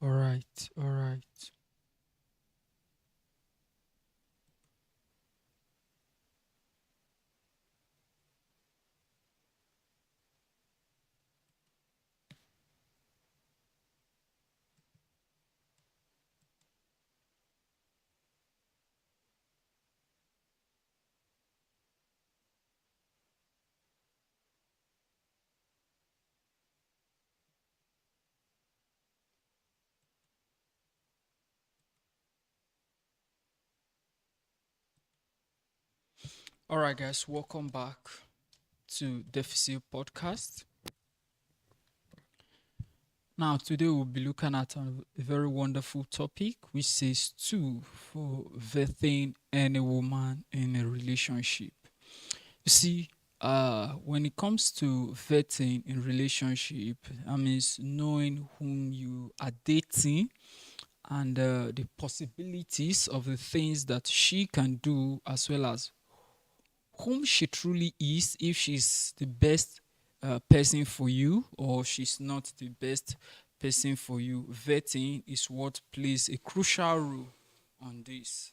All right. All right. All right, guys. Welcome back to Deficit Podcast. Now, today we'll be looking at a very wonderful topic, which says two for vetting any woman in a relationship. You see, when it comes to vetting in relationship, that means knowing whom you are dating and the possibilities of the things that she can do, as well as whom she truly is, if she's the best person for you or she's not the best person for you. Vetting is what plays a crucial role on this.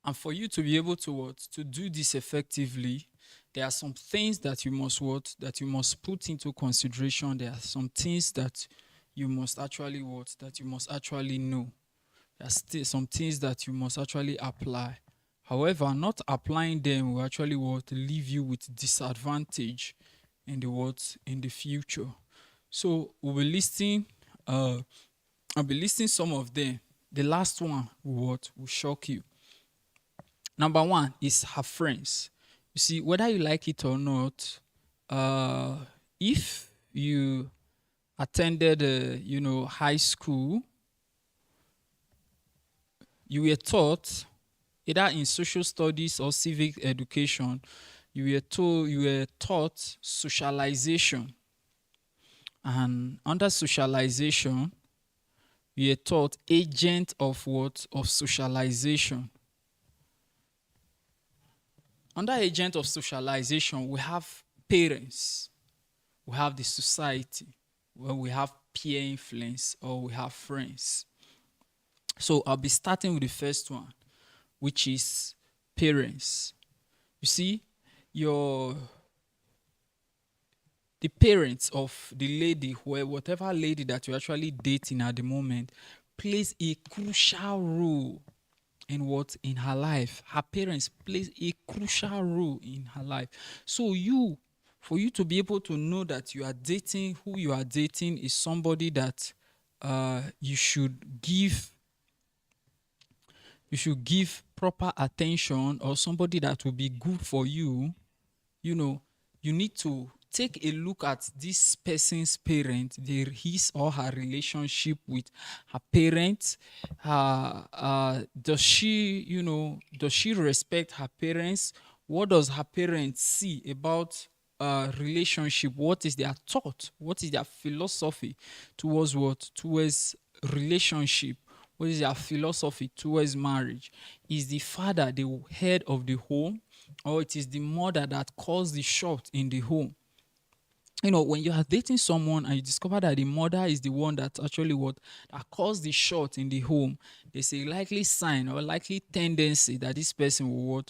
And for you to be able to what to do this effectively, there are some things that you must that you must put into consideration. There are some things that you must actually that you must actually know. There are still some things that you must actually apply. However, not applying them will actually leave you with disadvantage in the in the future. So we'll be listing I'll be listing some of them. The last one will shock you. Number one is her friends. You see, whether you like it or not, uh, if you attended, high school, you were taught either in social studies or civic education, you were taught socialization, and under socialization, you were taught agent of socialization. Under agent of socialization, we have parents, we have the society, where we have peer influence, or we have friends. So I'll be starting with the first one, which is parents. You see, your the parents of the lady, whatever lady that you're actually dating at the moment, plays a crucial role in in her life. Her parents plays a crucial role in her life. So for you to be able to know that you are dating, who you are dating is somebody that you should give proper attention, or somebody that will be good for you. You know, you need to take a look at this person's parent, his or her relationship with her parents. Does does she respect her parents? What does her parents see about relationship? What is their thought? What is their philosophy towards towards relationship? What is their philosophy towards marriage? Is the father the head of the home, or it is the mother that calls the shot in the home? When you are dating someone and you discover that the mother is the one that actually that calls the shot in the home, there's a likely sign or likely tendency that this person will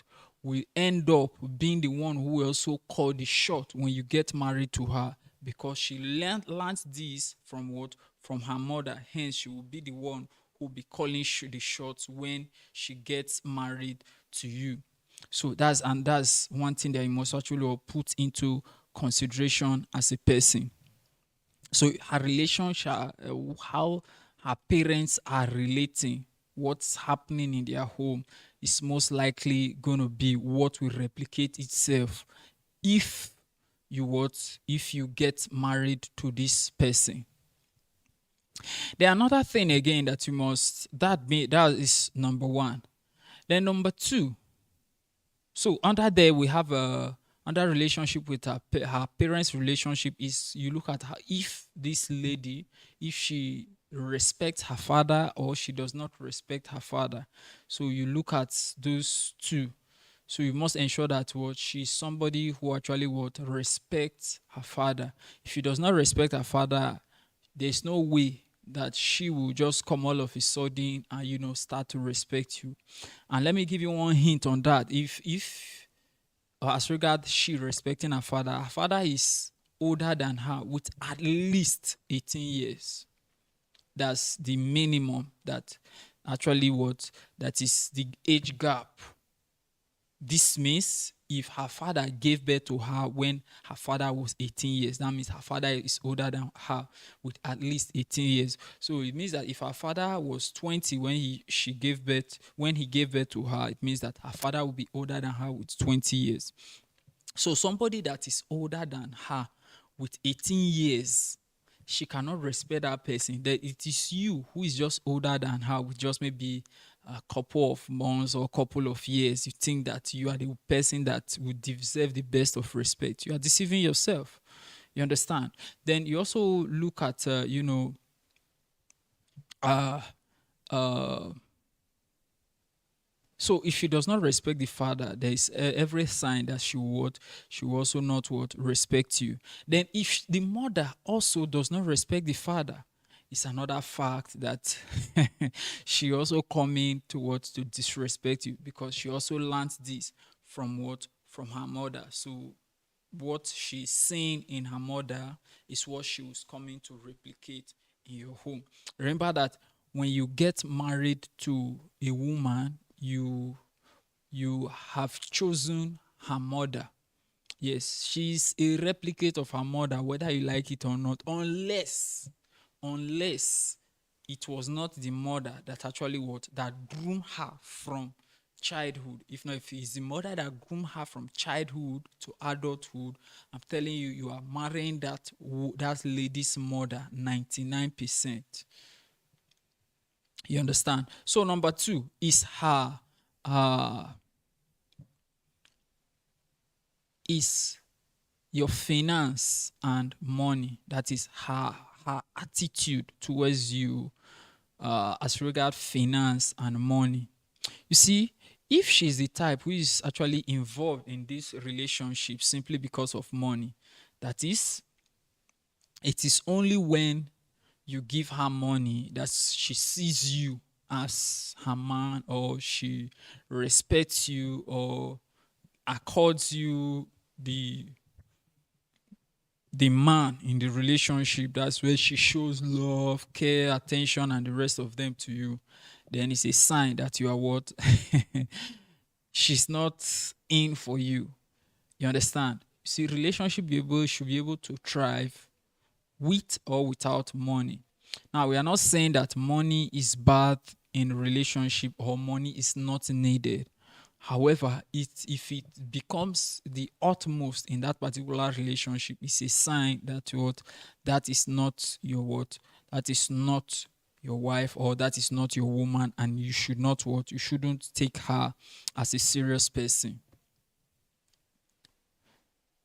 end up being the one who will also call the shot when you get married to her, because she learned this from from her mother. Hence, she will be the one who will be calling the shots when she gets married to you. So that's one thing that you must actually put into consideration as a person. So her relationship, how her parents are relating, what's happening in their home, is most likely going to be what will replicate itself if if you get married to this person. Then another thing again that you must that is number one. Then number two. So under there we have Another relationship with her parents' relationship is, you look at her, if this lady, if she respects her father or she does not respect her father. So you look at those two. So you must ensure that what she's somebody who actually would respect her father. If she does not respect her father, there's no way that she will just come all of a sudden and start to respect you. And let me give you one hint on that. If as regard she respecting her father is older than her with at least 18 years. That's the minimum that actually what that is the age gap. This means if her father gave birth to her when her father was 18 years, that means her father is older than her with at least 18 years. So it means that if her father was 20 when he gave birth to her, it means that her father will be older than her with 20 years. So somebody that is older than her with 18 years, she cannot respect that person. That it is you who is just older than her with just maybe a couple of months or a couple of years. You think that you are the person that would deserve the best of respect. You are deceiving yourself. You understand? Then you also look at, uh, uh, so if she does not respect the father, there is every sign that she will also not respect you. Then if the mother also does not respect the father, it's another fact that she also coming to disrespect you, because she also learns this from her mother. So what she's seeing in her mother is what she was coming to replicate in your home. Remember that when you get married to a woman, you have chosen her mother. Yes, she's a replicate of her mother, whether you like it or not, unless it was not the mother that actually that groomed her from childhood. If not, if it's the mother that groomed her from childhood to adulthood, I'm telling you, you are marrying that lady's mother 99%. You understand? So number 2 is her uh is your finance and money. That is her attitude towards you, as regard finance and money. You see, if she's the type who is actually involved in this relationship simply because of money, that is, it is only when you give her money that she sees you as her man, or she respects you, or accords you the man in the relationship. That's where she shows love, care, attention, and the rest of them to you. Then it's a sign that you are what? She's not in for you. You understand? See, relationship should be able to thrive with or without money. Now, we are not saying that money is bad in relationship or money is not needed. However, if it becomes the utmost in that particular relationship, it's a sign that that is not that is not your wife, or that is not your woman, and you should not you shouldn't take her as a serious person.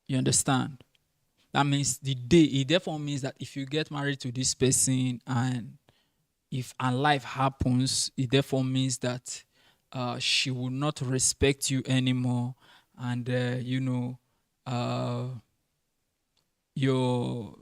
You understand? That means it therefore means that if you get married to this person, and if a life happens, it therefore means that she will not respect you anymore, and uh, your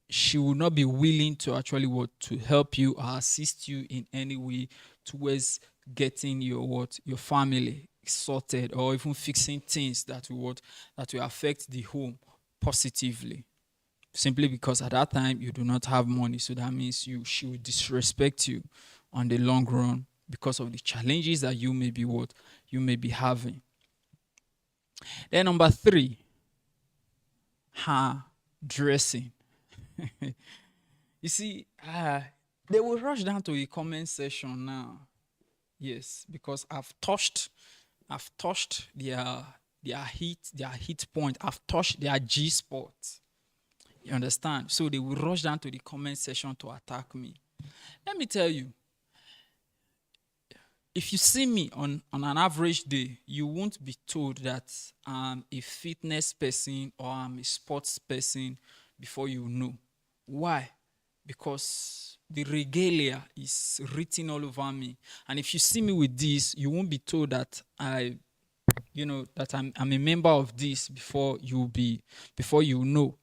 she will not be willing to actually to help you or assist you in any way towards getting your family sorted, or even fixing things that will affect the home positively, simply because at that time you do not have money. So that means she will disrespect you on the long run because of the challenges that you may be having. Then number 3, her dressing. You see, they will rush down to the comment section now. Yes, because I've touched their hit point. I've touched their G spot. You understand? So they will rush down to the comment section to attack me. Let me tell you, If you see me on an average day, you won't be told that I'm a fitness person or I'm a sports person before you know. Why? Because the regalia is written all over me. And if you see me with this, you won't be told that I'm a member of this before you know,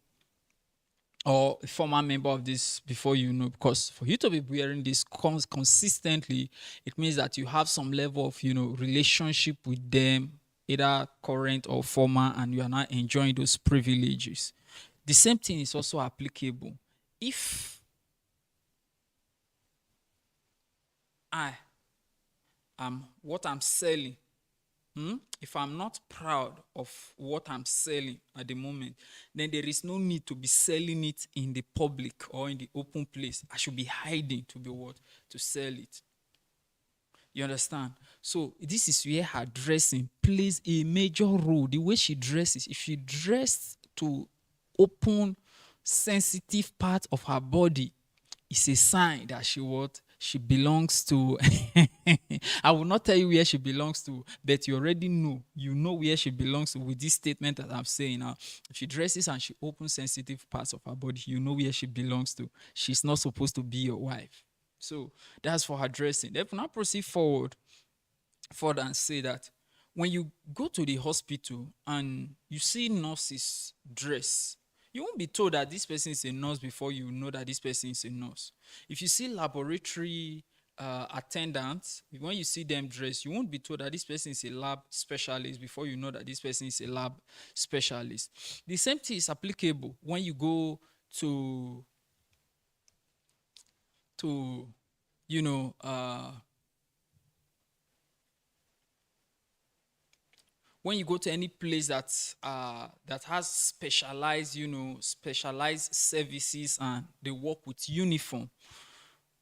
or a former member of this before you know. Because for you to be wearing this consistently, it means that you have some level of relationship with them, either current or former, and you are not enjoying those privileges. The same thing is also applicable if I am what I'm selling. If I'm not proud of what I'm selling at the moment, then there is no need to be selling it in the public or in the open place. I should be hiding to be what? To sell it. You understand? So this is where her dressing plays a major role. The way she dresses, if she dressed to open sensitive part of her body, it's a sign that she belongs to. I will not tell you where she belongs to, but you already know. You know where she belongs to with this statement that I'm saying now. If she dresses and she opens sensitive parts of her body, you know where she belongs to. She's not supposed to be your wife. So that's for her dressing. Then now proceed further and say that when you go to the hospital and you see nurses dress, you won't be told that this person is a nurse before you know that this person is a nurse. If you see laboratory attendants, when you see them dress, you won't be told that this person is a lab specialist before you know that this person is a lab specialist. The same thing is applicable when you go to to you know when you go to any place that has specialized services, and they work with uniform,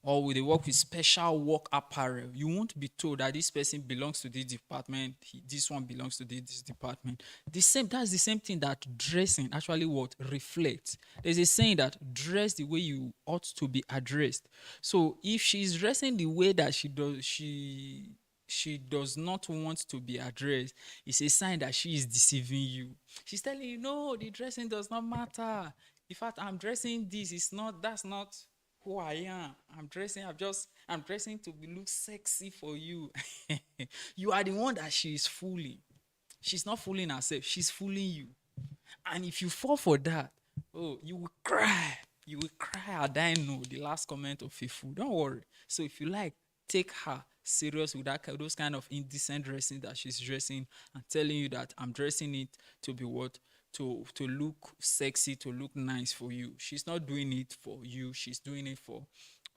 or they work with special work apparel, you won't be told that this person belongs to this department, this one belongs to this department. That's the same thing that dressing actually what reflects. There's a saying that dress the way you ought to be addressed. So if she's dressing the way that she does not want to be addressed, it's a sign that she is deceiving you. She's telling you, no, the dressing does not matter. In fact, I'm dressing this. That's not who I am. I'm dressing to look sexy for you. You are the one that she is fooling. She's not fooling herself, she's fooling you. And if you fall for that, oh, you will cry. You will cry. I know the last comment of Fifu. Don't worry. So if you like, take her serious with those kind of indecent dressing that she's dressing, and telling you that I'm dressing it to be what? To look sexy, to look nice for you. She's not doing it for you. She's doing it for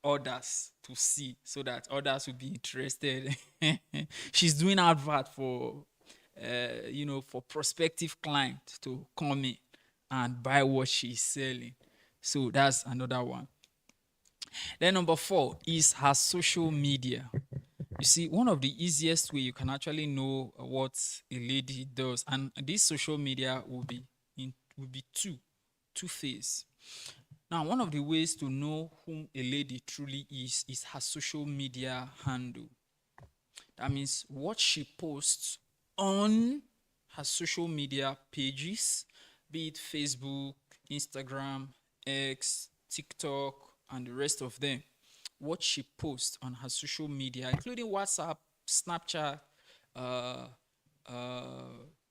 others to see, so that others will be interested. She's doing advert for prospective clients to come in and buy what she's selling. So that's another one. Then number 4 is her social media. You see, one of the easiest way you can actually know what a lady does, and this social media will be two phase. Now, one of the ways to know whom a lady truly is her social media handle. That means what she posts on her social media pages, be it Facebook, Instagram, X, TikTok, and the rest of them. What she posts on her social media, including WhatsApp, Snapchat, uh,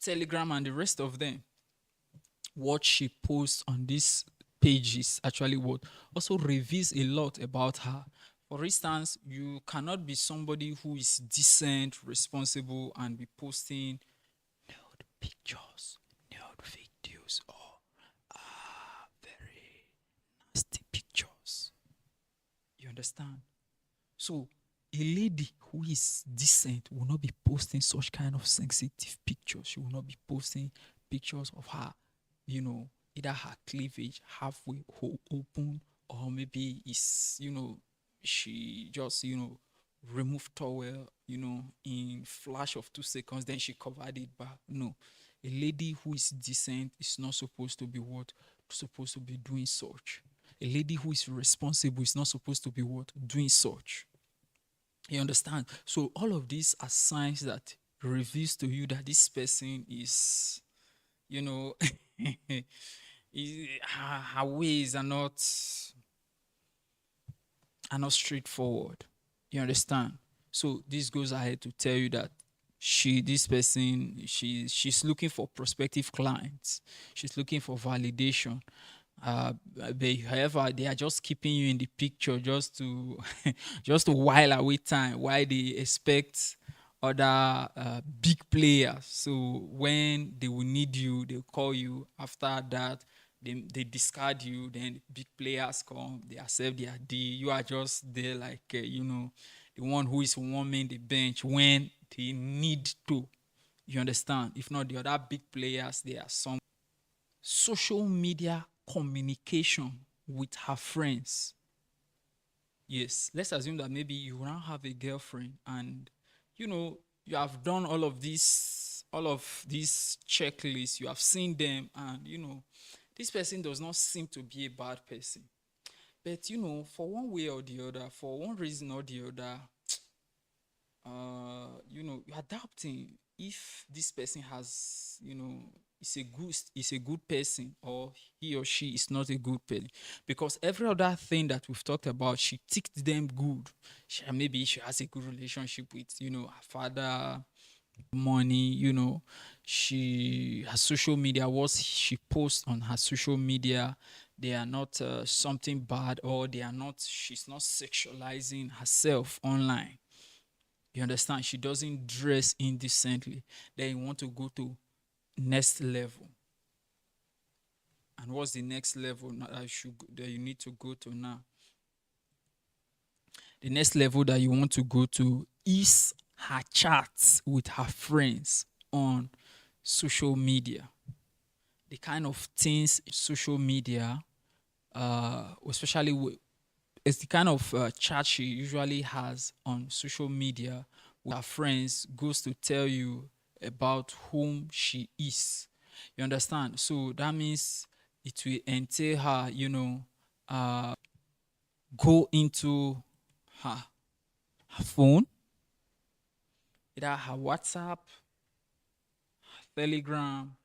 Telegram, and the rest of them. What she posts on these pages actually what also reveals a lot about her. For instance, you cannot be somebody who is decent, responsible, and be posting nude pictures, nude videos, or very nasty pictures. You understand? So a lady who is decent will not be posting such kind of sensitive pictures. She will not be posting pictures of her, either her cleavage halfway open, or maybe she just, removed towel, in flash of 2 seconds, then she covered it back. No. A lady who is decent is not supposed to be what? Supposed to be doing such. A lady who is responsible is not supposed to be what? Doing such. You understand? So all of these are signs that reveals to you that this person is, you know, her ways are not straightforward. You understand? So this goes ahead to tell you that this person, she's looking for prospective clients. She's looking for validation. However, they are just keeping you in the picture just to just to while away time. Why they expect other big players. So when they will need you, they'll call you. After that, they discard you. Then big players come, they accept their deal. You are just there like the one who is warming the bench when they need to. You understand? If not the other big players, they are some social media communication with her friends. Yes, let's assume that maybe you now have a girlfriend and you have done all of these checklists, you have seen them, and this person does not seem to be a bad person. But for one way or the other, for one reason or the other, you're doubting if this person has, is a good person, or he or she is not a good person. Because every other thing that we've talked about, she ticked them good. Maybe she has a good relationship with, her father, money, her social media, what she posts on her social media, they are not something bad, or she's not sexualizing herself online. You understand? She doesn't dress indecently. Then you want to go to next level. And what's the next level that you need to go to now? The next level that you want to go to is her chats with her friends on social media. The kind of things social media, especially it's the kind of chat she usually has on social media with her friends, goes to tell you about whom she is. You understand? So that means it will entail her, go into her, her phone, either her WhatsApp, Telegram,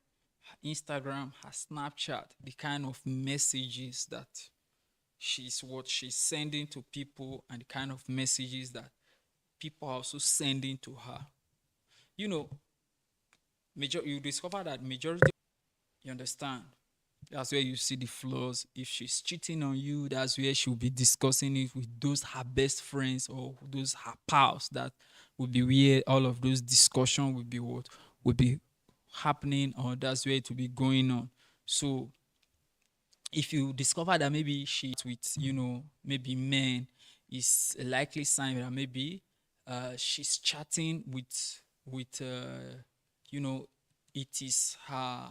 her Instagram, her Snapchat, the kind of messages that she's sending to people, and the kind of messages that people are also sending to her. You know, you discover that majority, you understand. That's where you see the flaws. If she's cheating on you, that's where she'll be discussing it with those her best friends or those her pals. That would be where all of those discussion would be what would be happening, or that's where it will be going on. So if you discover that maybe she with maybe men, is a likely sign that maybe she's chatting with you know it is her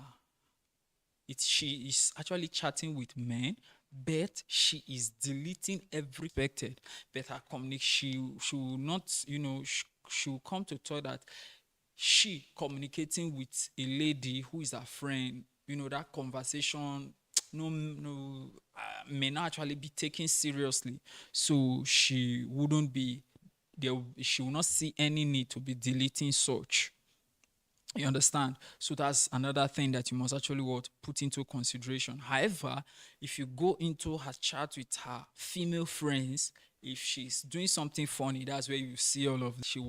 it she is actually chatting with men, but she is deleting every expected. But her she will not, she will come to thought that she communicating with a lady who is a friend, that conversation may not actually be taken seriously. So she will not see any need to be deleting such. You understand? So that's another thing that you must actually put into consideration. However, if you go into her chat with her female friends, if she's doing something funny, that's where you see all of she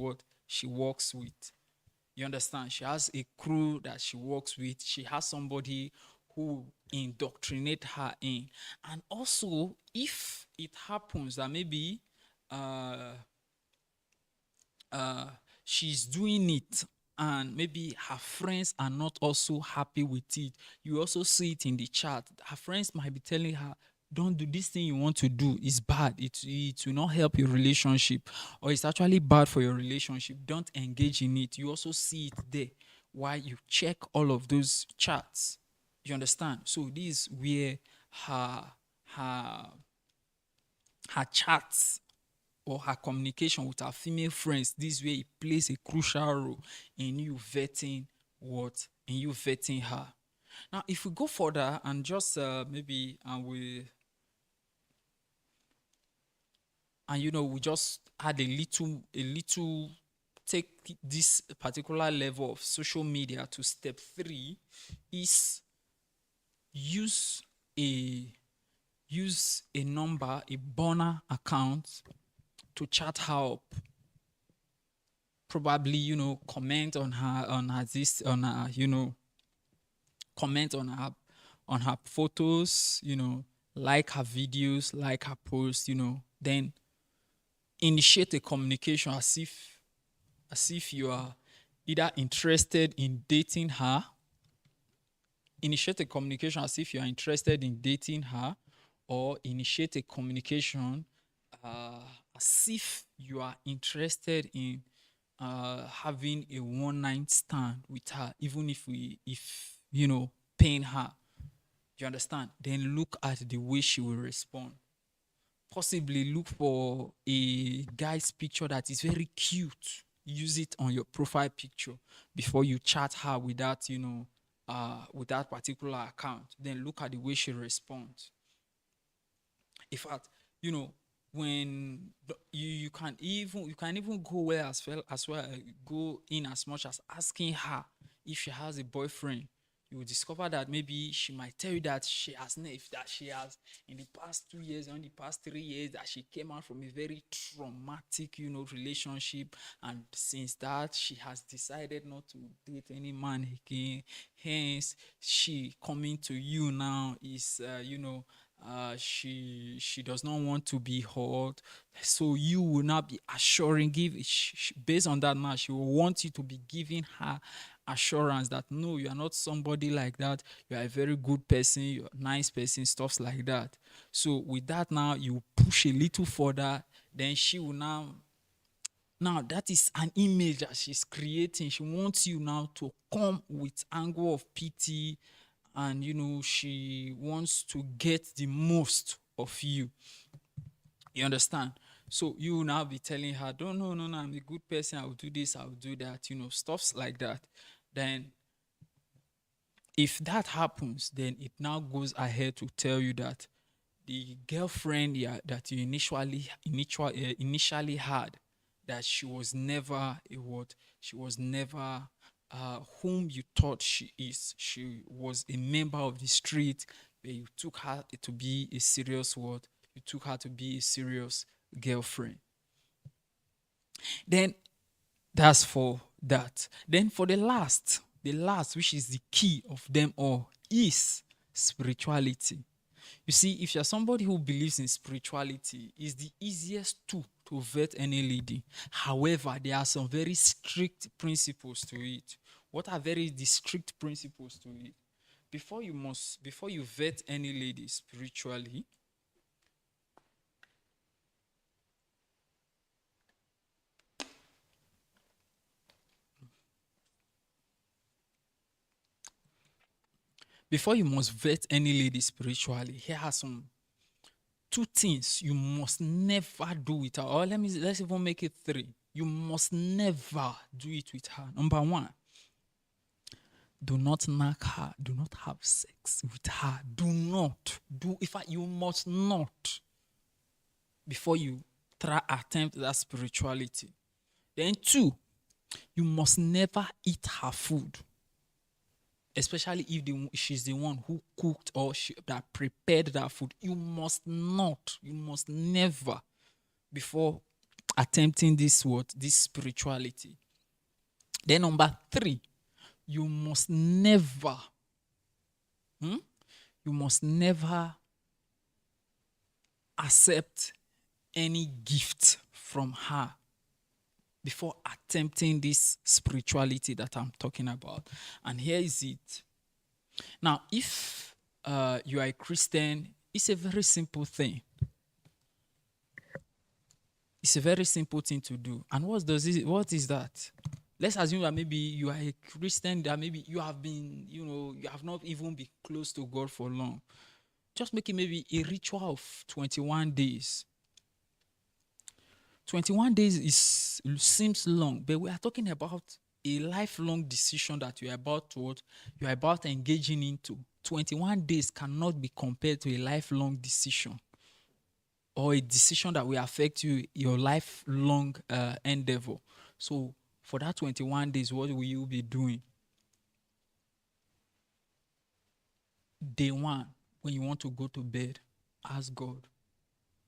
works with. You understand? She has a crew that she works with. She has somebody who indoctrinate her in. And also, if it happens that maybe uh, uh, she's doing it and maybe her friends are not also happy with it, you also see it in the chat. Her friends might be telling her, don't do this thing you want to do, is bad, it will not help your relationship, or it's actually bad for your relationship, don't engage in it. You also see it there while you check all of those chats. You understand? So this is where her her her chats or her communication with her female friends, this way it plays a crucial role in you vetting her. Now, if we go further and just maybe and we just add a little take this particular level of social media to step 3 is use a number, a burner account to chat her up. Probably, comment on her this on her, comment on her photos, like her videos, like her posts, then initiate a communication as if you are either interested in dating her. Initiate a communication as if you are interested in dating her, or initiate a communication uh, as if you are interested in having a one night stand with her, even if paying her. You understand? Then look at the way she will respond. Possibly look for a guy's picture that is very cute. Use it on your profile picture before you chat her with that particular account. Then look at the way she responds. In fact, you know, when you can even go where as well go in as much as asking her if she has a boyfriend. You will discover that maybe she might tell you that she has in the past 2 years or in the past 3 years that she came out from a very traumatic relationship, and since that she has decided not to date any man again. Hence, she coming to you now is she does not want to be hurt, so you will not be assuring based on that. Now she will want you to be giving her assurance that no, you are not somebody like that, you are a very good person, you're a nice person, stuffs like that. So with that, now you push a little further, then she will now that is an image that she's creating. She wants you now to come with angle of pity, and she wants to get the most of you. You understand? So you will now be telling her, don't, no, no, no, I'm a good person, I will do this, I will do that, stuffs like that. Then if that happens, then it now goes ahead to tell you that the girlfriend, that you initially had, that she was never a what? She was never whom you thought she is. She was a member of the street, but you took her to be a serious what? You took her to be a serious girlfriend. Then that's for that. Then for the last, which is the key of them all, is spirituality. You see, if you're somebody who believes in spirituality, it's the easiest tool to vet any lady. However, there are some very strict principles to it. What are the strict principles to it? Before you vet any lady spiritually, here are some two things you must never do with her. Or let's even make it three. You must never do it with her. Number one, do not knock her. Do not have sex with her. Do not. In fact, you must not. Before you attempt that spirituality. Then two, you must never eat her food. Especially if she's the one who cooked or that prepared that food. You must not. You must never, before attempting this spirituality. Then number three, you must never accept any gift from her before attempting this spirituality that I'm talking about. And here is it. Now, if you are a Christian, it's a very simple thing. It's a very simple thing to do. And what is that? Let's assume that maybe you are a Christian, that maybe you have been, you have not even been close to God for long. Just make it maybe a ritual of 21 days. 21 days seems long, but we are talking about a lifelong decision that you are about engaging into. 21 days cannot be compared to a lifelong decision. or a decision that will affect your lifelong endeavor. So for that 21 days, what will you be doing? Day one, when you want to go to bed, ask God,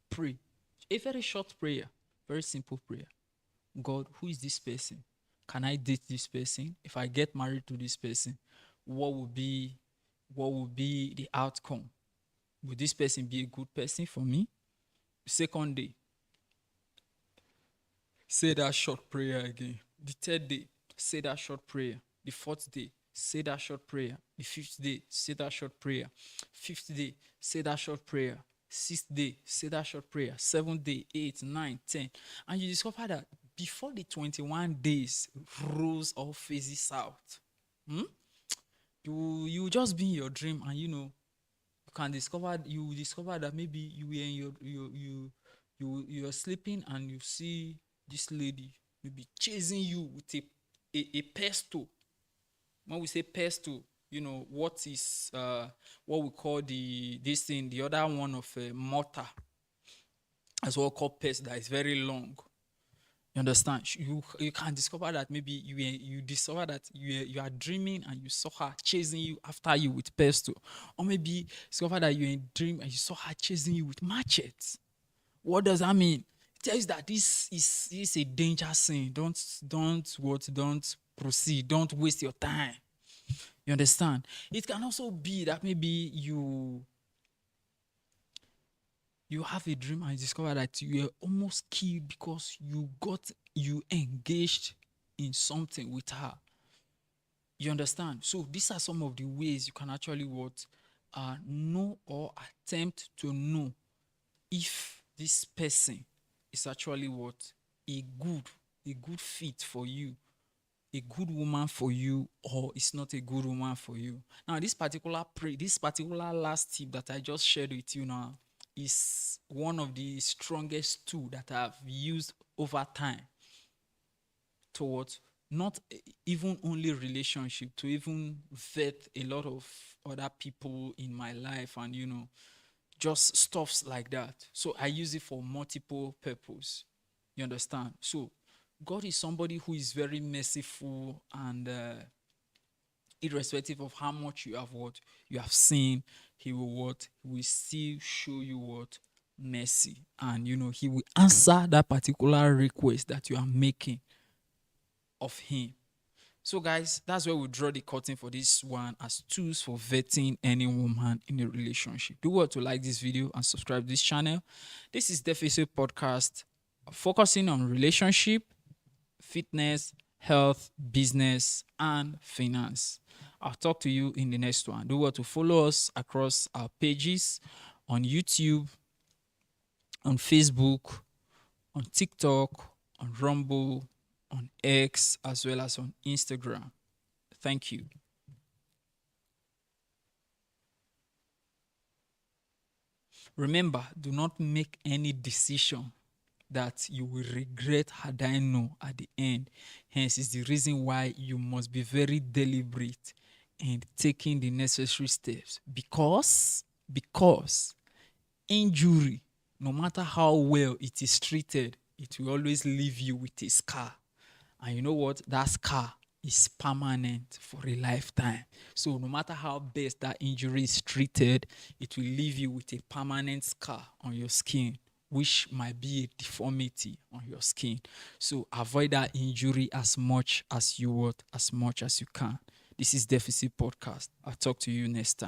pray. A very short prayer, very simple prayer. God, who is this person? Can I date this person? If I get married to this person, what will be the outcome? Will this person be a good person for me? Second day, say that short prayer again. The third day, say that short prayer. The fourth day, say that short prayer. The fifth day, say that short prayer. Fifth day, say that short prayer. Sixth day, say that short prayer. Seventh day, 8, 9, 10. And you discover that before the 21 days rolls or phases out, hmm, you just be in your dream, and you discover that maybe you were in you're sleeping, and you see this lady maybe chasing you with a pestle. When we say pestle, what is what we call the other one of a mortar, as well called pestle, that is very long. You understand? You can discover that maybe you discover that you are dreaming, and you saw her chasing you after you with pestle, or maybe discover that you're in dream and you saw her chasing you with machetes. What does that mean? It tells that this is a danger scene. Don't proceed. Don't waste your time. You understand? It can also be that maybe you have a dream and you discover that you were almost killed because you engaged in something with her. You understand? So these are some of the ways you can actually know or attempt to know if this person is actually a good a good fit for you, a good woman for you, or it's not a good woman for you. Now, this particular last tip that I just shared with you now is one of the strongest tool that I've used over time towards not even only relationship, to even vet a lot of other people in my life, and just stuffs like that. So I use it for multiple purpose. You understand? So God is somebody who is very merciful, and irrespective of how much you have seen, he will still show you mercy, and he will answer that particular request that you are making of him. So, guys, that's where we draw the curtain for this one as tools for vetting any woman in a relationship. Do well to like this video and subscribe to this channel. This is Deficit Podcast, focusing on relationship, fitness, health, business, and finance. I'll talk to you in the next one. Do well to follow us across our pages on YouTube, on Facebook, on TikTok, on Rumble, on X, as well as on Instagram. Thank you. Remember, do not make any decision that you will regret had I know at the end. Hence is the reason why you must be very deliberate in taking the necessary steps. Because injury, no matter how well it is treated, it will always leave you with a scar. And you know what? That scar is permanent for a lifetime. So no matter how best that injury is treated, it will leave you with a permanent scar on your skin, which might be a deformity on your skin. So avoid that injury as much as you can. This is Deficit Podcast. I'll talk to you next time.